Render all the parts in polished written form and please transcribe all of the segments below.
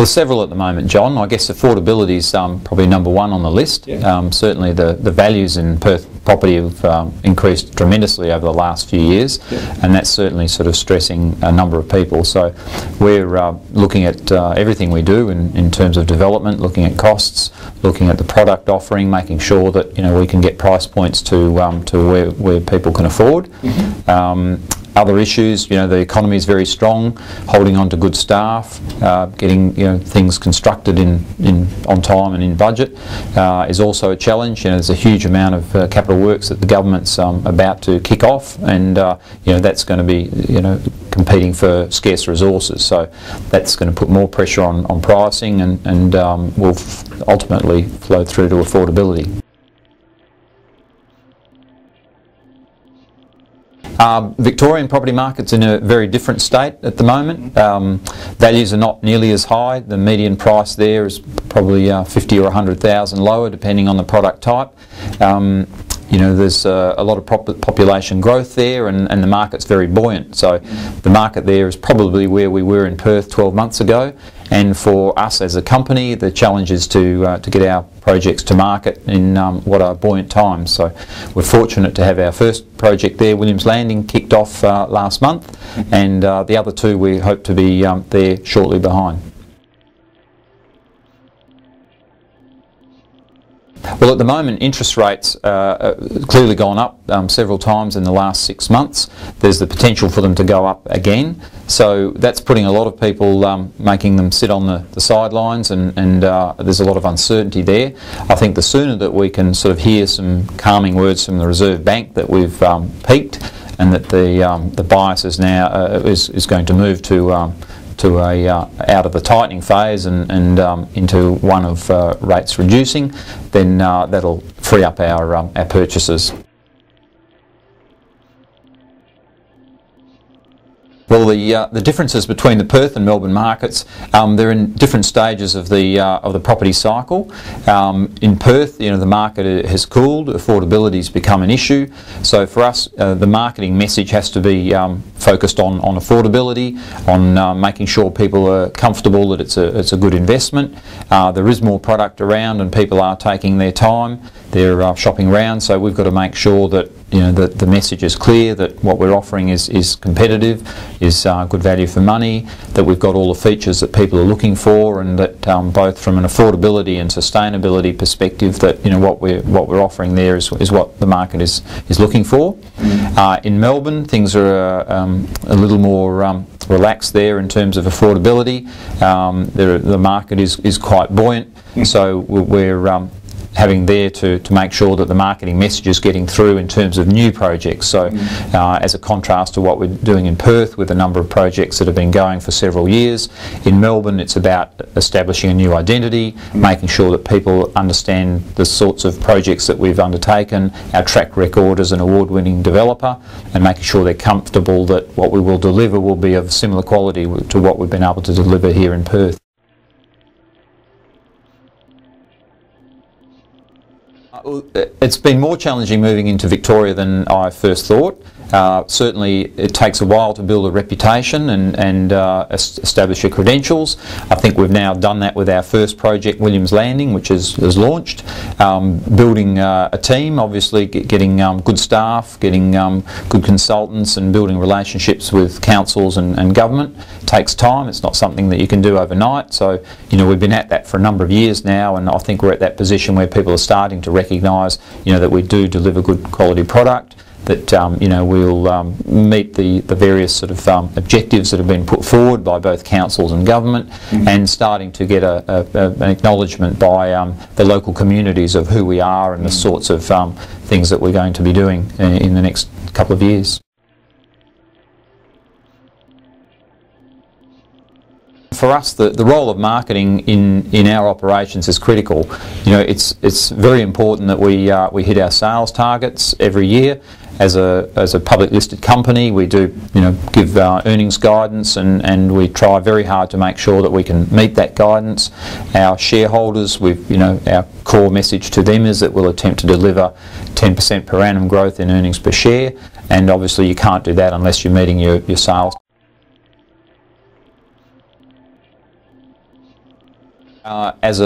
Well, several at the moment, John. I guess affordability is probably number one on the list. Yeah. Certainly the values in Perth property have increased tremendously over the last few years, and that's certainly sort of stressing a number of people. So we're looking at everything we do in terms of development, looking at costs, looking at the product offering, making sure that we can get price points to where people can afford. Other issues, the economy is very strong, holding on to good staff, getting things constructed on time and in budget is also a challenge. There's a huge amount of capital works that the government's about to kick off, and that's going to be competing for scarce resources. So that's going to put more pressure on pricing and will ultimately flow through to affordability. Victorian property market's in a very different state at the moment. Values are not nearly as high. The median price there is probably 50 or 100,000 lower, depending on the product type. There's a lot of population growth there, and the market's very buoyant. So the market there is probably where we were in Perth 12 months ago. And for us as a company, the challenge is to get our projects to market in what are buoyant times. So we're fortunate to have our first project there, Williams Landing, kicked off last month, and the other two we hope to be there shortly behind. Well, at the moment, interest rates are clearly gone up several times in the last 6 months. There's the potential for them to go up again. So that's putting a lot of people, making them sit on the sidelines, and there's a lot of uncertainty there. I think the sooner that we can sort of hear some calming words from the Reserve Bank that we've peaked, and that the bias is now is going to move to out of the tightening phase and into one of rates reducing, then that'll free up our purchases. Well, the differences between the Perth and Melbourne markets, they're in different stages of the property cycle. In Perth, the market has cooled, affordability's become an issue. So for us, the marketing message has to be focused on affordability, on making sure people are comfortable that it's a good investment. There is more product around, and people are taking their time. They're shopping around, so we've got to make sure that that the message is clear, that what we're offering is competitive, is good value for money, that we've got all the features that people are looking for, and that both from an affordability and sustainability perspective, that what we're offering there is what the market is looking for. In Melbourne, things are a little more relaxed there in terms of affordability. The market is quite buoyant, so we're having there to make sure that the marketing message is getting through in terms of new projects. So as a contrast to what we're doing in Perth with a number of projects that have been going for several years, in Melbourne it's about establishing a new identity, making sure that people understand the sorts of projects that we've undertaken, our track record as an award-winning developer, and making sure they're comfortable that what we will deliver will be of similar quality to what we've been able to deliver here in Perth. It's been more challenging moving into Victoria than I first thought. Certainly it takes a while to build a reputation and establish your credentials. I think we've now done that with our first project, Williams Landing, which is launched. Building a team, obviously getting good staff, getting good consultants, and building relationships with councils and government takes time. It's not something that you can do overnight. So we've been at that for a number of years now, and I think we're at that position where people are starting to recognise that we do deliver good quality product, that we'll meet the various sort of objectives that have been put forward by both councils and government, and starting to get an acknowledgement by the local communities of who we are and the sorts of things that we're going to be doing in the next couple of years. For us, the role of marketing in our operations is critical. It's very important that we hit our sales targets every year. As a public listed company, we do give earnings guidance, and we try very hard to make sure that we can meet that guidance. Our shareholders, our core message to them is that we'll attempt to deliver 10% per annum growth in earnings per share, and obviously you can't do that unless you're meeting your sales. As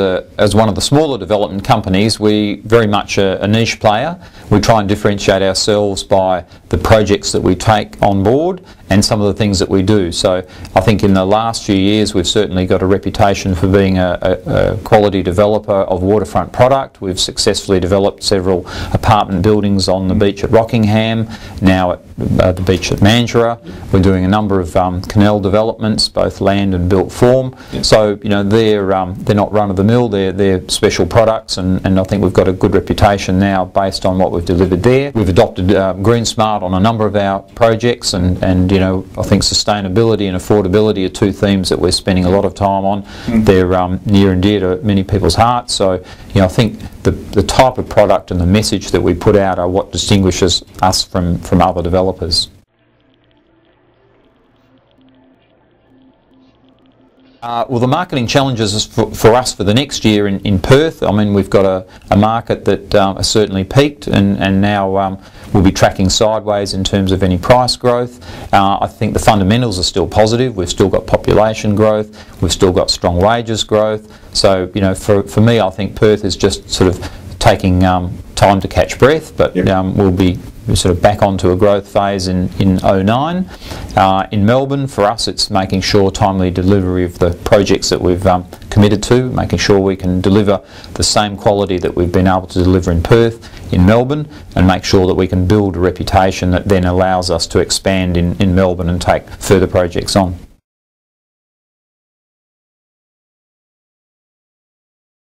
one of the smaller development companies, we very much a niche player. We try and differentiate ourselves by the projects that we take on board and some of the things that we do. So I think in the last few years we've certainly got a reputation for being a quality developer of waterfront product. We've successfully developed several apartment buildings on the beach at Rockingham, now at the beach at Mandurah. We're doing a number of canal developments, both land and built form. So you know they're not run-of-the-mill, they're special products, and I think we've got a good reputation now based on what we've delivered there. We've adopted Green Smart on a number of our projects, and you know, I think sustainability and affordability are two themes that we're spending a lot of time on. They're near and dear to many people's hearts. So you know, I think the type of product and the message that we put out are what distinguishes us from other developers. Well, the marketing challenges is for us for the next year in Perth. I mean, we've got a market that has certainly peaked, and now we'll be tracking sideways in terms of any price growth. I think the fundamentals are still positive. We've still got population growth. We've still got strong wages growth. So, you know, for me, I think Perth is just sort of taking time to catch breath, but we'll be sort of back onto a growth phase in 2009. In Melbourne, for us, it's making sure timely delivery of the projects that we've committed to, making sure we can deliver the same quality that we've been able to deliver in Perth, in Melbourne, and make sure that we can build a reputation that then allows us to expand in Melbourne and take further projects on.